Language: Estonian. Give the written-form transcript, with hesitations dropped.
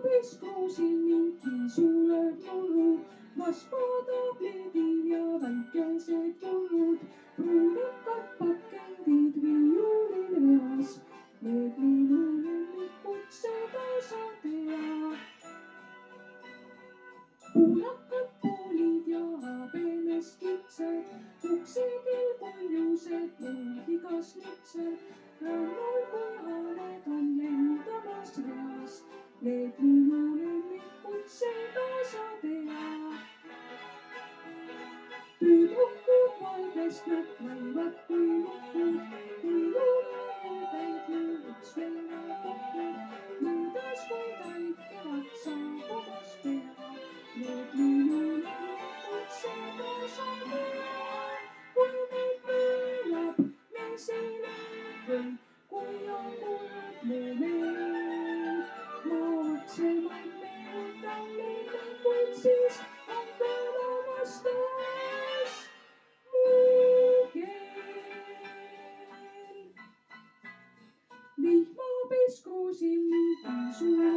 Vihmaviskruusil mingi suured murrud, rasvatablidid ja väikesed purrud, pruunikad pakendid riiulil reas. Need minu lemmikud, seda sa tead. Punakad poolid ja habemeskitsed, uksekil kuljused, mulgigas nütsed, rannal kui haned on lendamas reas. Need minu lemmikud, seda sa tead. Tüdrukud valgest lõppevad kui lukud, kui lumehelbeid lõõruks veevad kokku, nõudes kui taike vatsa kogus pea. Need minu lemmikud, seda sa tead. Kui meid pöörab mesilend või kui on kurb mu meel, ma otsemaid meenutan lemmikuid, siis on kõlamas taas mu keel. Vihmaviskruusil mingi suur